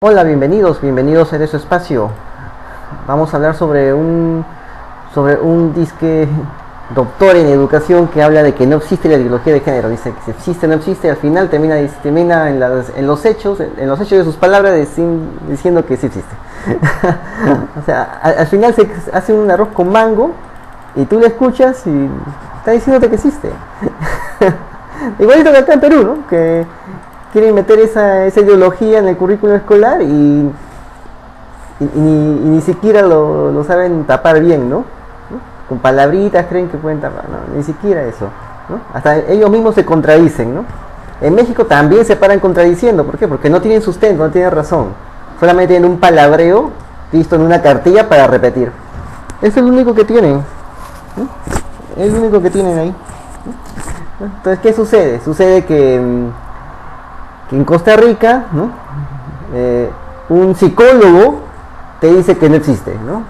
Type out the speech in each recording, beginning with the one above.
Hola, bienvenidos a este espacio. Vamos a hablar sobre un disque doctor en educación que habla de que no existe la ideología de género. Dice que si existe o no existe, al final termina en los hechos de sus palabras diciendo que sí existe. O sea, al final se hace un arroz con mango y tú le escuchas y está diciéndote que existe. Igualito que acá en Perú, ¿no? Que quieren meter esa ideología en el currículo escolar y ni siquiera lo saben tapar bien, ¿no? Con palabritas creen que pueden tapar, no, ni siquiera eso, ¿no? Hasta ellos mismos se contradicen, ¿no? En México también se paran contradiciendo, ¿por qué? Porque no tienen sustento, no tienen razón, solamente tienen un palabreo visto en una cartilla para repetir. Eso es lo único que tienen, ¿no? Es lo único que tienen ahí, ¿no? Entonces, ¿qué sucede? Sucede que en Costa Rica, ¿no? Un psicólogo te dice que no existe, ¿no?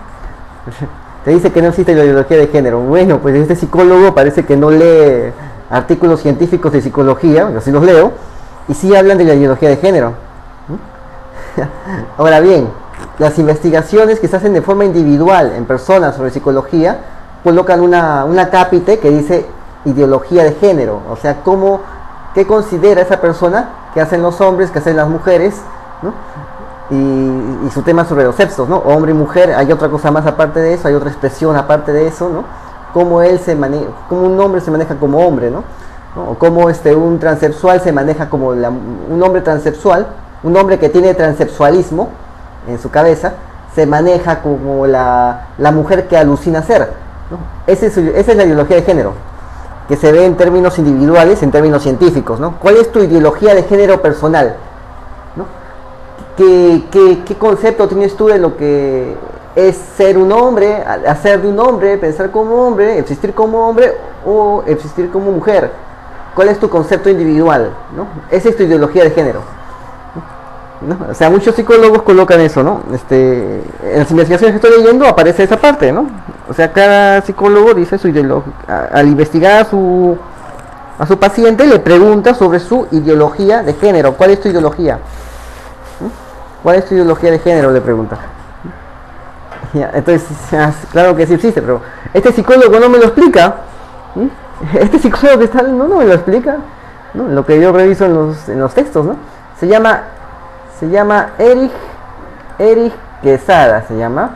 Te dice que no existe la ideología de género. Bueno, pues este psicólogo parece que no lee artículos científicos de psicología, yo sí los leo, y sí hablan de la ideología de género. Ahora bien, las investigaciones que se hacen de forma individual en personas sobre psicología colocan una cápite que dice ideología de género, o sea, qué considera esa persona que hacen los hombres, que hacen las mujeres, ¿no? Y su tema sobre los sexos, ¿no? Hombre y mujer, hay otra cosa más aparte de eso, hay otra expresión aparte de eso, ¿no? Cómo un hombre se maneja como hombre, ¿no? O cómo un transexual se maneja como un hombre transexual, un hombre que tiene transexualismo en su cabeza, se maneja como la mujer que alucina ser, ¿no? Esa es la ideología de género, que se ve en términos individuales, en términos científicos, ¿no? ¿Cuál es tu ideología de género personal? ¿No? ¿Qué concepto tienes tú de lo que es ser un hombre, hacer de un hombre, pensar como hombre, existir como hombre o existir como mujer? ¿Cuál es tu concepto individual? ¿No? Esa es tu ideología de género, ¿no? O sea, muchos psicólogos colocan eso, ¿no? En las investigaciones que estoy leyendo aparece esa parte, ¿no? O sea, cada psicólogo dice su ideología. Al investigar a su paciente le pregunta sobre su ideología de género. ¿Cuál es tu ideología? ¿Cuál es tu ideología de género? Le pregunta. Ya, entonces, claro que sí existe, pero este psicólogo no me lo explica. Este psicólogo que está no me lo explica, ¿no? Lo que yo reviso en los textos, ¿no? Se llama Eric Quesada, se llama.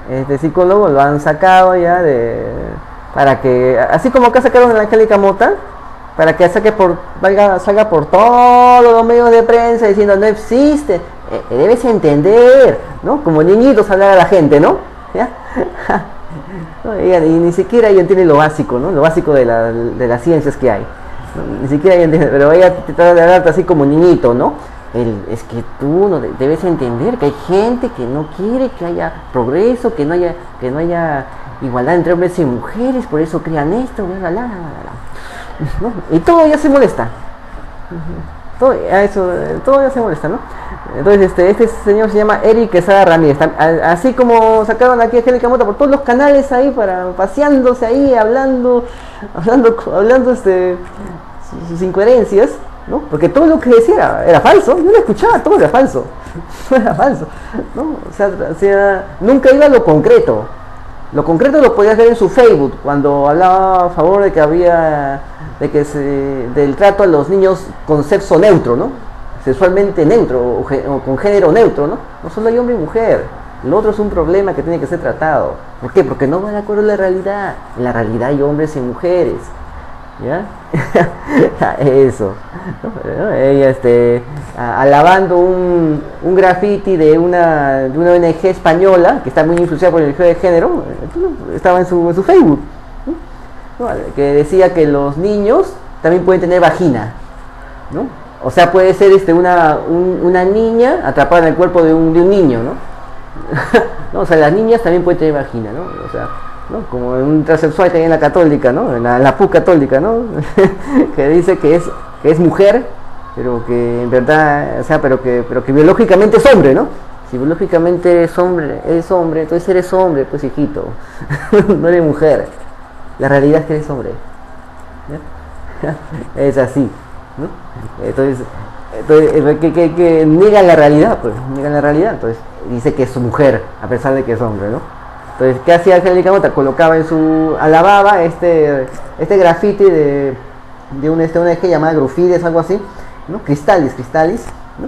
Este psicólogo lo han sacado ya para que, así como acá sacaron a la Angélica Mota, para que salga por todos los medios de prensa diciendo no existe, debes entender, ¿no? Como niñitos hablar a la gente, ¿no? ¿Ya? No, y ni siquiera ella entiende lo básico, ¿no? Lo básico de las ciencias que hay, ¿no? Ni siquiera ella entiende, pero ella te trata de hablarte así como niñito, ¿no? Es que tú no debes entender que hay gente que no quiere que haya progreso, que no haya igualdad entre hombres y mujeres, por eso crean esto, bla, bla, bla, bla, ¿no? Y todo ya se molesta. Todo ya se molesta, ¿no? Entonces este señor se llama Eric Quesada Ramírez, así como sacaron aquí a Angélica Mota por todos los canales ahí, paseándose ahí, hablando sus incoherencias, ¿no? Porque todo lo que decía era falso, yo lo escuchaba, todo era falso, todo era falso, ¿no? O sea, nunca iba a lo concreto. Lo concreto lo podías ver en su Facebook, cuando hablaba a favor de que del trato a los niños con sexo neutro, ¿no? Sexualmente neutro o con género neutro, ¿no? No solo hay hombre y mujer. El otro es un problema que tiene que ser tratado. ¿Por qué? Porque no va de acuerdo a la realidad. En la realidad hay hombres y mujeres, ¿ya? Eso, ¿no? Ella alabando un graffiti de una ONG española que está muy influenciada por el ideología de género, estaba en su Facebook, ¿no? Que decía que los niños también pueden tener vagina, ¿no? O sea, puede ser una niña atrapada en el cuerpo de un niño, ¿no? ¿No? O sea, las niñas también pueden tener vagina, ¿no? O sea, ¿no? Como en un transexual también en la católica, ¿no? En la PUC católica, ¿no? Que dice que es mujer, pero que en verdad, o sea, pero que biológicamente es hombre, ¿no? Si biológicamente eres hombre, entonces eres hombre, pues hijito. No eres mujer. La realidad es que eres hombre, ¿ya? Es así, ¿no? Entonces Entonces, que niega la realidad, pues, niega la realidad. Entonces, dice que es su mujer, a pesar de que es hombre, ¿no? Entonces, ¿qué hacía Angélica Mota? Colocaba en su... alababa este graffiti de una ONG llamada Grufides, algo así, ¿no? Cristalis, ¿no?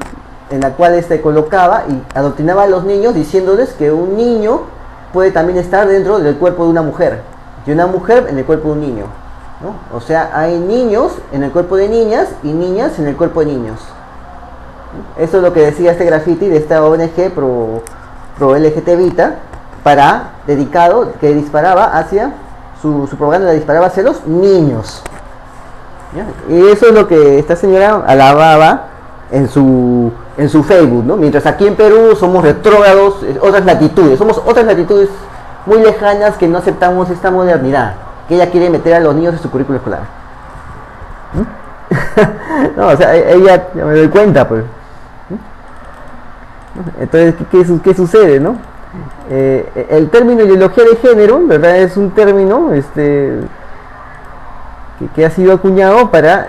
En la cual colocaba y adoctrinaba a los niños diciéndoles que un niño puede también estar dentro del cuerpo de una mujer, y una mujer en el cuerpo de un niño, ¿no? O sea, hay niños en el cuerpo de niñas y niñas en el cuerpo de niños. Eso es lo que decía este graffiti de esta ONG pro LGT Vita, que disparaba hacia su propaganda, la disparaba hacia los niños. ¿Ya? Y eso es lo que esta señora alababa en su Facebook, ¿no? Mientras aquí en Perú somos retrógrados, somos otras latitudes muy lejanas que no aceptamos esta modernidad, que ella quiere meter a los niños en su currículo escolar. No, o sea, ella, ya me doy cuenta, pues. Entonces, ¿qué sucede, no? El término ideología de género, ¿verdad? Es un término que ha sido acuñado para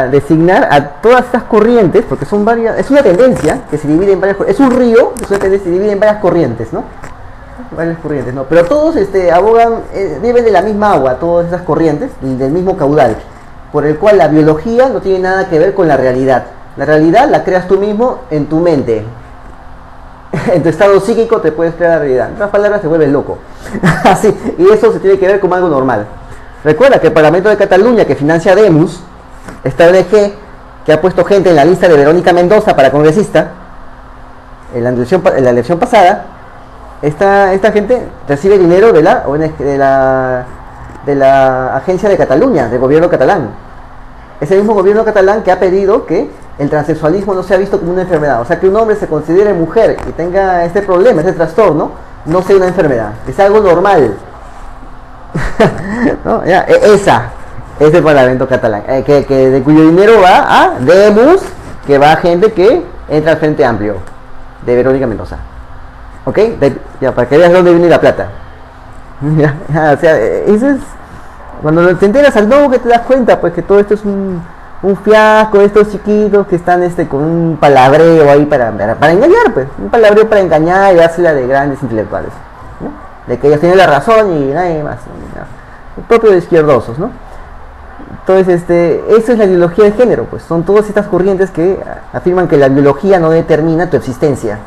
designar a todas estas corrientes, porque son varias, es una tendencia que se divide en varias, es un río, es una tendencia que se divide en varias corrientes, ¿no? Varias corrientes, ¿no? Pero todos abogan, beben de la misma agua, todas esas corrientes, y del mismo caudal, por el cual la biología no tiene nada que ver con la realidad. La realidad la creas tú mismo en tu mente. En tu estado psíquico te puedes crear la realidad. En otras palabras, te vuelves loco. Así, y eso se tiene que ver como algo normal. Recuerda que el Parlamento de Cataluña, que financia Demus, esta ONG que ha puesto gente en la lista de Verónica Mendoza para congresista, en la elección pasada, esta gente recibe dinero de la ONG, de la Agencia de Cataluña, del gobierno catalán. Es el mismo gobierno catalán que ha pedido que el transexualismo no sea visto como una enfermedad. O sea, que un hombre se considere mujer y tenga este problema, este trastorno, no sea una enfermedad, que sea algo normal. ¿No? Ya, esa es el Parlamento catalán, de cuyo dinero va a Demus, que va a gente que entra al Frente Amplio, de Verónica Mendoza. ¿Ok? Ya, para que veas dónde viene la plata. O sea, eso es... Cuando te enteras al nuevo que te das cuenta, pues que todo esto es un fiasco, estos chiquitos que están con un palabreo ahí para engañar, pues. Un palabreo para engañar y dársela de grandes intelectuales, ¿no? De que ellos tienen la razón y nadie más, ¿no? Propio de izquierdosos, ¿no? Entonces, eso es la ideología de género, pues. Son todas estas corrientes que afirman que la biología no determina tu existencia.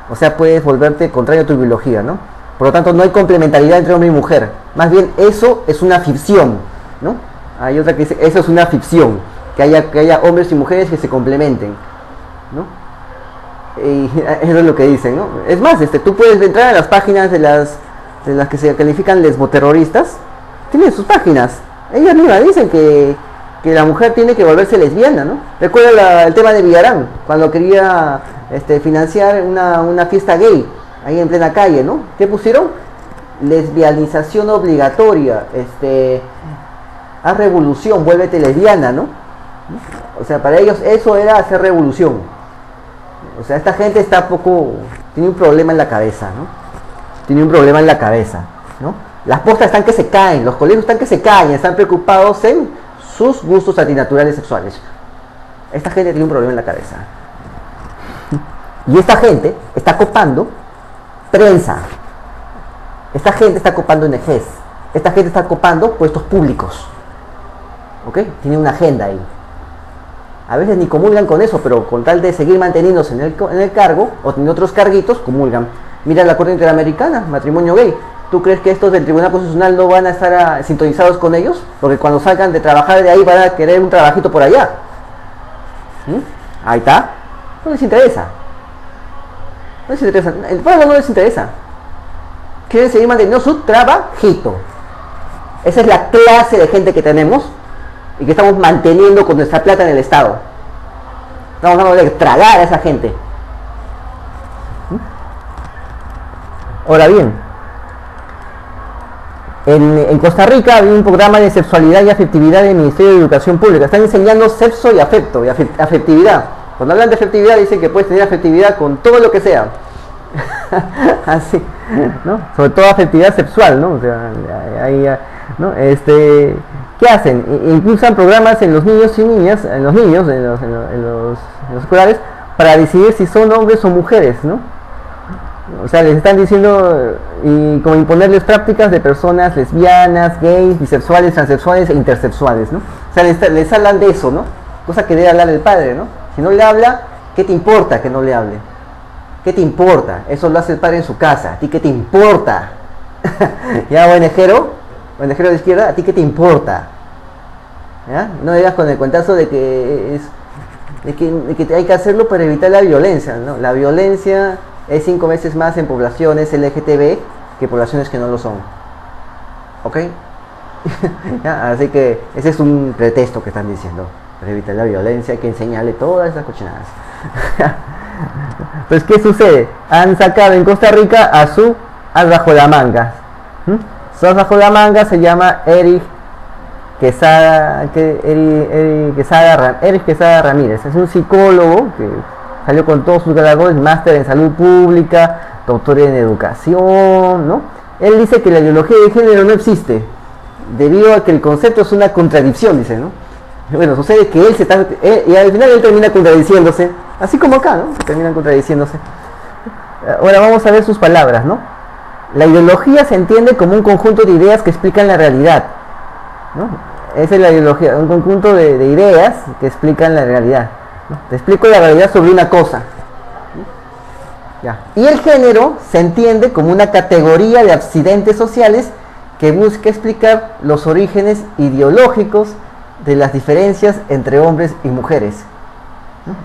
O sea, puedes volverte contrario a tu biología, ¿no? Por lo tanto, no hay complementariedad entre hombre y mujer. Más bien, eso es una ficción, ¿no? Hay otra que dice, eso es una ficción. Que haya hombres y mujeres que se complementen, ¿no? Y eso es lo que dicen, ¿no? Es más, tú puedes entrar a las páginas de las que se califican lesboterroristas. Tienen sus páginas. Ellas mismas dicen que la mujer tiene que volverse lesbiana, ¿no? Recuerda el tema de Villarán, cuando quería financiar una fiesta gay ahí en plena calle, ¿no? ¿Qué pusieron? Lesbianización obligatoria, haz revolución, vuélvete lesbiana, ¿no? O sea, para ellos eso era hacer revolución. O sea, esta gente tiene un problema en la cabeza, ¿no? Tiene un problema en la cabeza, ¿no? Las postas están que se caen, los colegios están que se caen, están preocupados en sus gustos antinaturales sexuales. Esta gente tiene un problema en la cabeza. Y esta gente está copando prensa. Esta gente está copando ONGs. Esta gente está copando puestos públicos. ¿Ok? Tiene una agenda ahí. A veces ni comulgan con eso, pero con tal de seguir manteniéndose en el cargo, o en otros carguitos, comulgan. Mira la Corte Interamericana, matrimonio gay. ¿Tú crees que estos del Tribunal Constitucional no van a estar sintonizados con ellos? Porque cuando salgan de trabajar de ahí van a querer un trabajito por allá. Ahí está. No les interesa. No les interesa. El pueblo no les interesa. Quieren seguir manteniendo su trabajito. Esa es la clase de gente que tenemos y que estamos manteniendo con nuestra plata en el Estado. Estamos dando de tragar a esa gente. Ahora bien, en Costa Rica había un programa de sexualidad y afectividad del Ministerio de Educación Pública. Están enseñando sexo y afecto y afectividad. Cuando hablan de afectividad dicen que puedes tener afectividad con todo lo que sea. Así, ¿no? Sobre todo afectividad sexual, ¿no? O sea, ahí, ¿no? ¿qué hacen? Impulsan programas en los niños y niñas, en los niños, en los escolares, para decidir si son hombres o mujeres, ¿no? O sea, les están diciendo y como imponerles prácticas de personas lesbianas, gays, bisexuales, transexuales e intersexuales, ¿no? O sea, les hablan de eso, ¿no? Cosa que debe hablar el padre, ¿no? Si no le habla, ¿qué te importa que no le hable? ¿Qué te importa? Eso lo hace el padre en su casa. ¿A ti qué te importa? ¿Ya, ONGero de izquierda? ¿A ti qué te importa? ¿Ya? No digas con el cuentazo de que hay que hacerlo para evitar la violencia, ¿no? La violencia es 5 veces más en poblaciones LGTB que poblaciones que no lo son. ¿Ok? ¿Ya? Así que ese es un pretexto que están diciendo. Para evitar la violencia hay que enseñarle todas esas cochinadas. Pues, ¿qué sucede? Han sacado en Costa Rica a su as bajo la manga. Su as bajo la manga se llama Eric Quesada Ramírez. Es un psicólogo que salió con todos sus galardones, máster en salud pública, doctor en educación, ¿no? Él dice que la ideología de género no existe, debido a que el concepto es una contradicción, dice, ¿no? Bueno, sucede que y al final él termina contradiciéndose, así como acá, ¿no? Terminan contradiciéndose. Ahora vamos a ver sus palabras, ¿no? La ideología se entiende como un conjunto de ideas que explican la realidad, ¿no? Esa es la ideología, un conjunto de ideas que explican la realidad, ¿no? Te explico la realidad sobre una cosa. Ya. Y el género se entiende como una categoría de accidentes sociales que busca explicar los orígenes ideológicos de las diferencias entre hombres y mujeres, ¿no?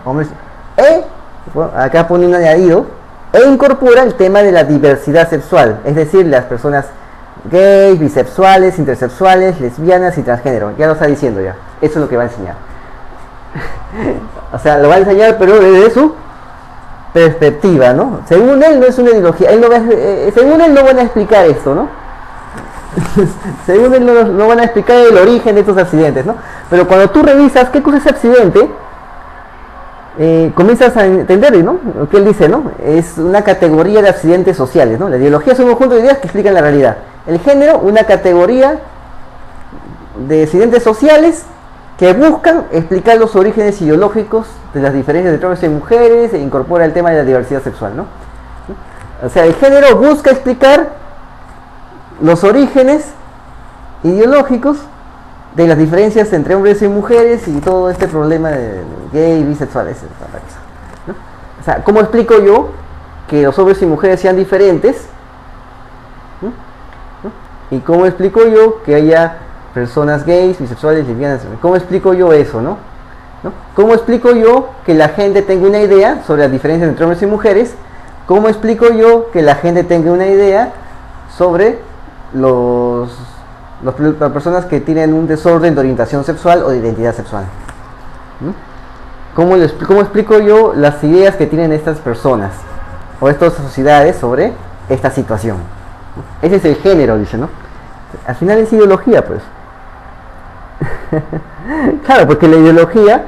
Acá pone un añadido, e incorpora el tema de la diversidad sexual, es decir, las personas gays, bisexuales, intersexuales, lesbianas y transgénero. Ya lo está diciendo ya. Eso es lo que va a enseñar. O sea, lo va a enseñar, pero desde su perspectiva, ¿no? Según él no es una ideología. Según él no van a explicar esto, ¿no? Según él no van a explicar el origen de estos accidentes, ¿no? Pero cuando tú revisas qué cosa es accidente, comienzas a entender, ¿no? Lo que él dice, ¿no? Es una categoría de accidentes sociales, ¿no? La ideología es un conjunto de ideas que explican la realidad. El género, una categoría de accidentes sociales que buscan explicar los orígenes ideológicos de las diferencias entre hombres y mujeres e incorpora el tema de la diversidad sexual, ¿no? O sea, el género busca explicar los orígenes ideológicos de las diferencias entre hombres y mujeres y todo este problema de gay, bisexuales, ¿no? O sea, ¿cómo explico yo que los hombres y mujeres sean diferentes? ¿No? ¿Y cómo explico yo que haya personas gays, bisexuales, lesbianas? ¿Cómo explico yo eso, no? ¿Cómo explico yo que la gente tenga una idea sobre las diferencias entre hombres y mujeres? ¿Cómo explico yo que la gente tenga una idea sobre las personas que tienen un desorden de orientación sexual o de identidad sexual? ¿Cómo explico yo las ideas que tienen estas personas o estas sociedades sobre esta situación? Ese es el género, dice, ¿no? Al final es ideología, pues. Claro, porque la ideología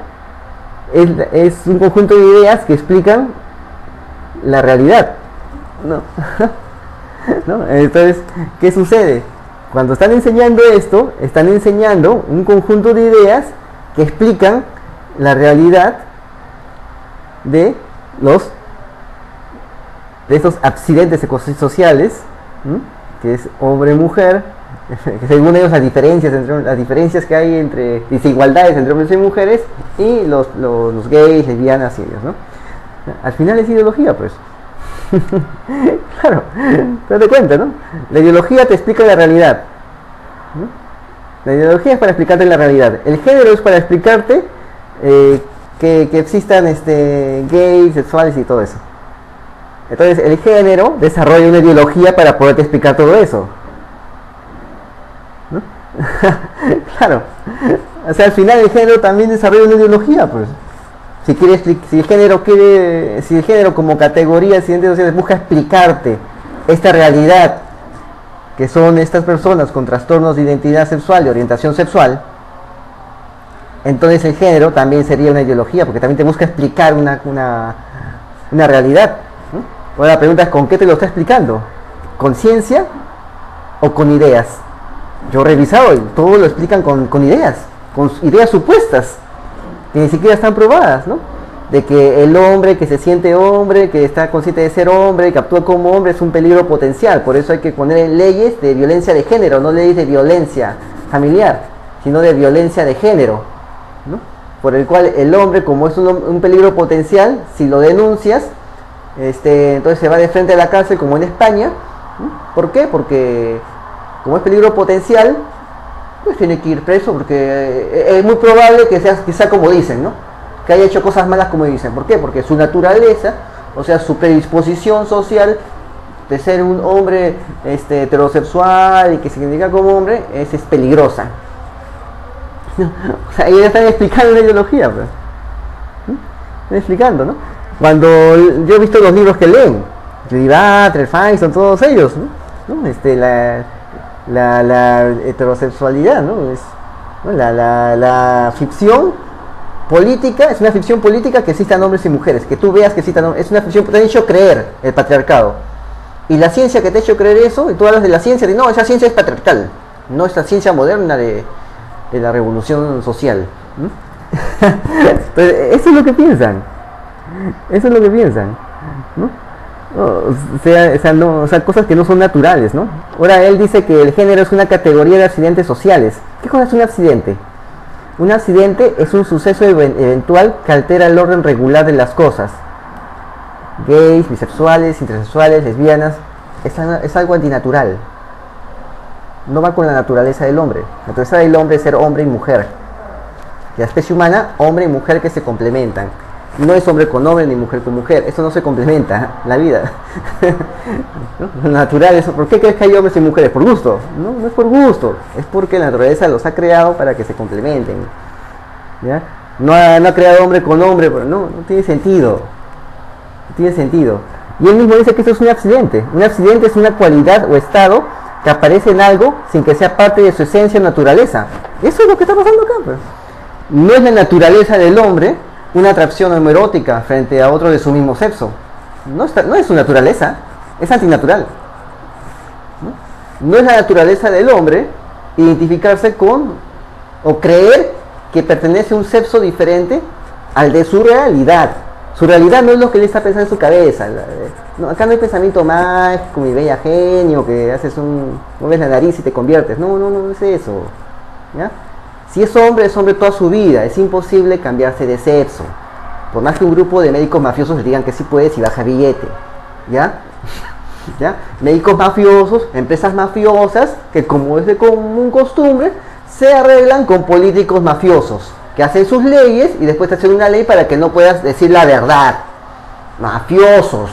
es un conjunto de ideas que explican la realidad, ¿no? ¿No? Entonces, ¿qué sucede? Cuando están enseñando esto, están enseñando un conjunto de ideas que explican la realidad de estos accidentes sociales, que es hombre-mujer, que según ellos las diferencias que hay entre desigualdades entre hombres y mujeres y los gays, lesbianas y ellos, ¿no? Al final es ideología, pues. Claro, te das cuenta, ¿no? La ideología te explica la realidad, ¿no? La ideología es para explicarte la realidad. El género es para explicarte que existan gays, sexuales y todo eso. Entonces el género desarrolla una ideología para poderte explicar todo eso, ¿no? Claro. O sea, al final el género también desarrolla una ideología, pues. Si el género como categoría de accidentes sociales busca explicarte esta realidad que son estas personas con trastornos de identidad sexual y orientación sexual, entonces el género también sería una ideología, porque también te busca explicar una realidad, ¿no? Ahora la pregunta es, ¿con qué te lo está explicando? ¿Con ciencia o con ideas? Yo he revisado y todo lo explican con ideas, con ideas supuestas, que ni siquiera están probadas, ¿no? De que el hombre que se siente hombre, que está consciente de ser hombre, que actúa como hombre, es un peligro potencial. Por eso hay que poner en leyes de violencia de género, no leyes de violencia familiar, sino de violencia de género, ¿no? Por el cual el hombre, como es un peligro potencial, si lo denuncias, entonces se va de frente a la cárcel, como en España, ¿no? ¿Por qué? Porque como es peligro potencial, pues tiene que ir preso, porque es muy probable que sea como dicen, ¿no? Que haya hecho cosas malas como dicen. ¿Por qué? Porque su naturaleza, o sea, su predisposición social de ser un hombre heterosexual y que se identifica como hombre es peligrosa. O sea, ellos están explicando la ideología, pues. Están explicando, ¿no? Cuando yo he visto los libros que leen, Judy Butler, Feinstein, todos ellos, ¿no? La heterosexualidad, ¿no? La ficción política es una ficción política que existan hombres y mujeres, que tú veas que existan hombres, es una ficción que te ha hecho creer el patriarcado. Y la ciencia que te ha hecho creer eso, y tú hablas de la ciencia, de no, esa ciencia es patriarcal, no es la ciencia moderna de la revolución social. Entonces, eso es lo que piensan. Eso es lo que piensan, ¿no? O sea, cosas que no son naturales, ¿no? Ahora él dice que el género es una categoría de accidentes sociales. ¿Qué cosa es un accidente? Un accidente es un suceso eventual que altera el orden regular de las cosas. Gays, bisexuales, intersexuales, lesbianas, es algo antinatural. No va con la naturaleza del hombre. La naturaleza del hombre es ser hombre y mujer. La especie humana, hombre y mujer que se complementan. No es hombre con hombre ni mujer con mujer. Eso no se complementa, la vida. ¿No? Lo natural es, ¿por qué crees que hay hombres y mujeres? ¿Por gusto? No, no es por gusto. Es porque la naturaleza los ha creado para que se complementen. ¿Ya? No ha creado hombre con hombre, pero no tiene sentido. No tiene sentido. Y él mismo dice que eso es un accidente. Un accidente es una cualidad o estado que aparece en algo sin que sea parte de su esencia o naturaleza. Eso es lo que está pasando acá, pues. No es la naturaleza del hombre una atracción homoerótica frente a otro de su mismo sexo. No es su naturaleza, es antinatural. No es la naturaleza del hombre identificarse con o creer que pertenece a un sexo diferente al de su realidad. Su realidad no es lo que él está pensando en su cabeza. No, acá no hay pensamiento mágico, mi bella genio, que haces mueves la nariz y te conviertes. No es eso. ¿Ya? Si es hombre toda su vida. Es imposible cambiarse de sexo. Por más que un grupo de médicos mafiosos le digan que sí puede si baja billete. ¿Ya? ¿Ya? Médicos mafiosos, empresas mafiosas, que como es de común costumbre, se arreglan con políticos mafiosos, que hacen sus leyes y después te hacen una ley para que no puedas decir la verdad. Mafiosos.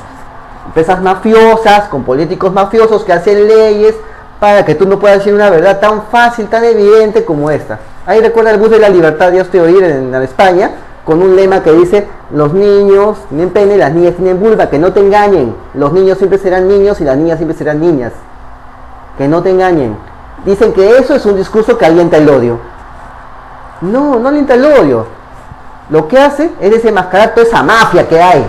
Empresas mafiosas, con políticos mafiosos que hacen leyes para que tú no puedas decir una verdad tan fácil, tan evidente como esta. Ahí recuerda el bus de la libertad, Dios te oír, en España, con un lema que dice: los niños tienen pene, las niñas tienen vulva, que no te engañen. Los niños siempre serán niños y las niñas siempre serán niñas. Que no te engañen. Dicen que eso es un discurso que alienta el odio. No alienta el odio. Lo que hace es desenmascarar toda esa mafia que hay,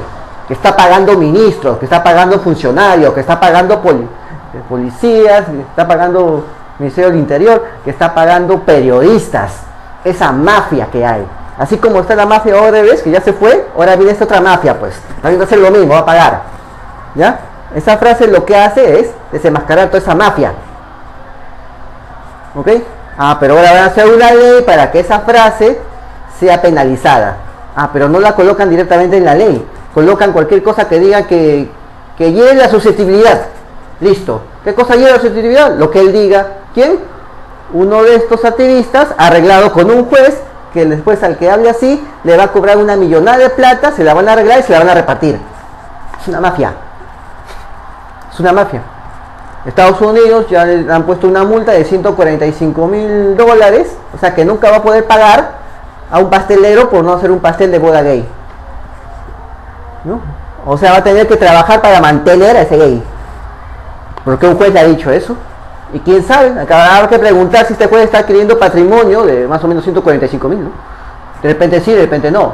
que está pagando ministros, que está pagando funcionarios, que está pagando policías, que está pagando Ministerio del Interior, que está pagando periodistas. Esa mafia que hay. Así como está la mafia Odebrecht, que ya se fue, ahora viene esta otra mafia, pues. También va a hacer lo mismo, va a pagar. ¿Ya? Esa frase lo que hace es desenmascarar toda esa mafia. ¿Ok? Pero ahora van a hacer una ley para que esa frase sea penalizada. Pero no la colocan directamente en la ley. Colocan cualquier cosa que diga que lleve la susceptibilidad. Listo. ¿Qué cosa lleva la susceptibilidad? Lo que él diga. ¿Quién? Uno de estos activistas arreglado con un juez que después al que hable así le va a cobrar una millonada de plata, se la van a arreglar y se la van a repartir. Es una mafia. Es una mafia. Estados Unidos ya le han puesto una multa de $145,000, o sea que nunca va a poder pagar a un pastelero por no hacer un pastel de boda gay. ¿No? O sea, va a tener que trabajar para mantener a ese gay. ¿Por qué un juez le ha dicho eso? Y quién sabe, habrá que preguntar si este juez está adquiriendo patrimonio de más o menos 145,000, ¿no? De repente sí, de repente no.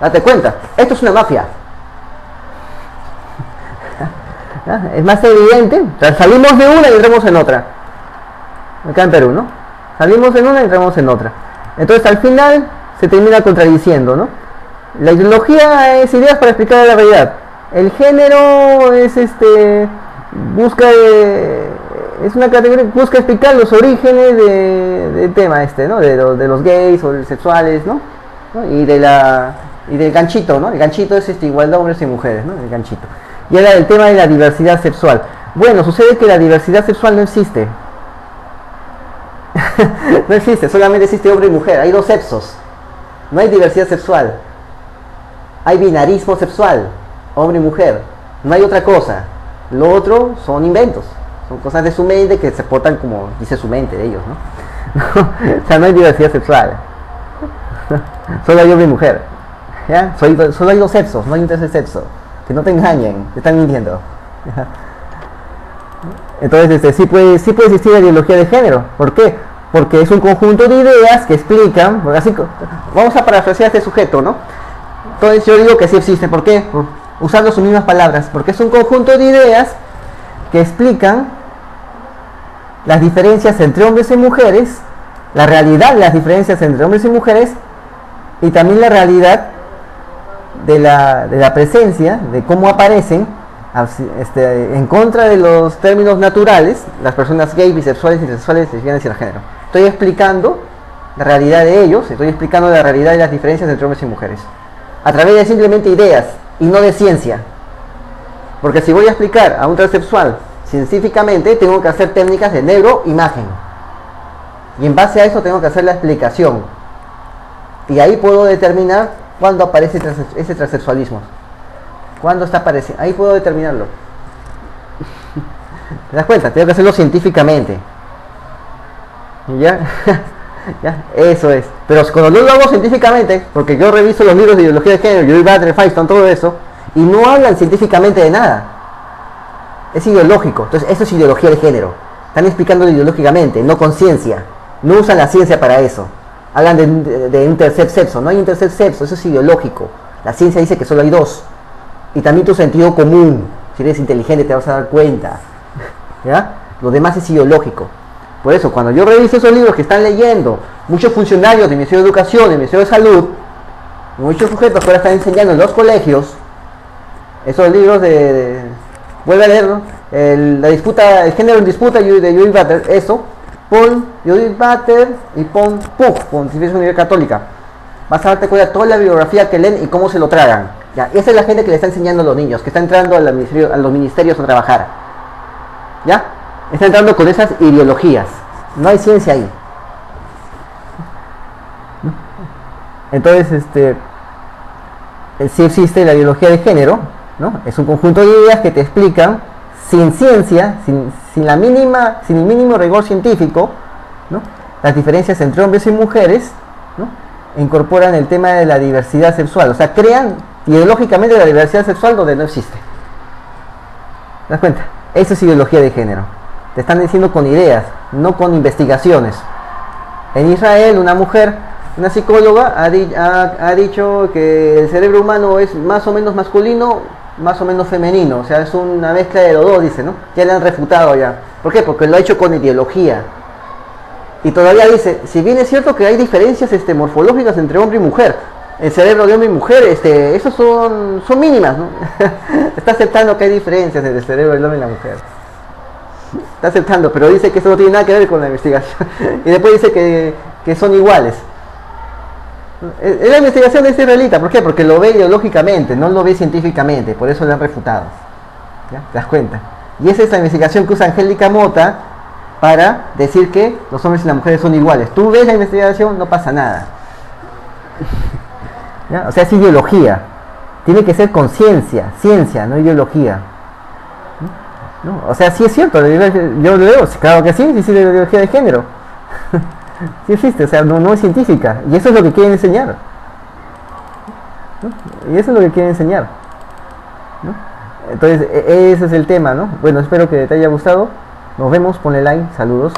Date cuenta, esto es una mafia. Es más evidente, salimos de una y entramos en otra. acá en Perú, ¿no? Salimos en una y entramos en otra. Entonces al final se termina contradiciendo, ¿no? La ideología es ideas para explicar la realidad. El género es es una categoría que busca explicar los orígenes del tema ¿no? De los gays o los sexuales, ¿no? Y del ganchito, ¿no? El ganchito es igualdad de hombres y mujeres, ¿no? El ganchito. Y ahora el tema de la diversidad sexual. Bueno, sucede que la diversidad sexual no existe. No existe, solamente existe hombre y mujer. Hay dos sexos. No hay diversidad sexual. Hay binarismo sexual, hombre y mujer. No hay otra cosa. Lo otro son inventos. Son cosas de su mente que se portan como dice su mente de ellos, ¿no? O sea, no hay diversidad sexual. Solo hay hombre y mujer. ¿Ya? Solo hay dos sexos, no hay un tercer sexo. Que no te engañen, te están mintiendo. ¿Ya? Entonces, sí puede existir la ideología de género. ¿Por qué? Porque es un conjunto de ideas que explican, así, vamos a parafrasear a este sujeto, ¿no? Entonces yo digo que sí existe. ¿Por qué? Usando sus mismas palabras. Porque es un conjunto de ideas que explican las diferencias entre hombres y mujeres, la realidad de las diferencias entre hombres y mujeres, y también la realidad de la presencia, de cómo aparecen en contra de los términos naturales las personas gay, bisexuales, intersexuales, lesbianas y de género. Estoy explicando la realidad de ellos, estoy explicando la realidad de las diferencias entre hombres y mujeres a través de simplemente ideas y no de ciencia. Porque si voy a explicar a un transexual científicamente, tengo que hacer técnicas de neuroimagen. Y en base a eso tengo que hacer la explicación. Y ahí puedo determinar cuándo aparece ese transexualismo. ¿Cuándo está apareciendo? Ahí puedo determinarlo. ¿Te das cuenta? Tengo que hacerlo científicamente. ¿Ya? ¿Ya? Eso es. Pero cuando no lo hago científicamente, porque yo reviso los libros de ideología de género, Judith Butler, Firestone, todo eso, y no hablan científicamente de nada. Es ideológico. Entonces, eso es ideología de género. Están explicándolo ideológicamente, no con ciencia. No usan la ciencia para eso. Hablan de un tercer sexo. No hay un tercer sexo, eso es ideológico. La ciencia dice que solo hay dos. Y también tu sentido común. Si eres inteligente te vas a dar cuenta. ¿Ya? Lo demás es ideológico. Por eso, cuando yo reviso esos libros que están leyendo muchos funcionarios del Ministerio de Educación, del Ministerio de Salud, muchos sujetos que ahora están enseñando en los colegios, esos libros vuelve a leerlo, la disputa, el género en disputa de Judith Butler, eso, pon Judith Butler y pon Pontificia Universidad Católica. Vas a darte cuenta de toda la bibliografía que leen y cómo se lo tragan. ¿Ya? Esa es la gente que le está enseñando a los niños, que está entrando a los ministerios a trabajar. ¿Ya? Está entrando con esas ideologías. No hay ciencia ahí. Entonces, sí existe la ideología de género, ¿no? Es un conjunto de ideas que te explican sin ciencia, sin el mínimo rigor científico, ¿no? Las diferencias entre hombres y mujeres, ¿no? Incorporan el tema de la diversidad sexual, o sea, crean ideológicamente la diversidad sexual donde no existe. ¿Te das cuenta? Eso es ideología de género. Te están diciendo con ideas, no con investigaciones. En Israel, una mujer, una psicóloga, ha dicho que el cerebro humano es más o menos masculino, más o menos femenino. O sea, es una mezcla de los dos, dice, ¿no? Ya le han refutado ya. ¿Por qué? Porque lo ha hecho con ideología. Y todavía dice, si bien es cierto que hay diferencias morfológicas entre hombre y mujer, el cerebro de hombre y mujer, esos son mínimas, ¿no? Está aceptando que hay diferencias entre el cerebro del hombre y la mujer. Está aceptando, pero dice que eso no tiene nada que ver con la investigación. Y después dice que son iguales. Es la investigación de este israelita. ¿Por qué? Porque lo ve ideológicamente, no lo ve científicamente. Por eso le han refutado. ¿Ya? ¿Te das cuenta? Y esa es la investigación que usa Angélica Mota para decir que los hombres y las mujeres son iguales. Tú ves la investigación, no pasa nada. ¿Ya? O sea, es ideología. Tiene que ser conciencia, ciencia, no ideología. ¿No? O sea, sí es cierto, yo lo veo, claro que sí, existe la ideología de género. Sí existe, o sea, no es científica. Y eso es lo que quieren enseñar. ¿No? Y eso es lo que quieren enseñar. ¿No? Entonces, ese es el tema, ¿no? Bueno, espero que te haya gustado. Nos vemos, ponle like, saludos.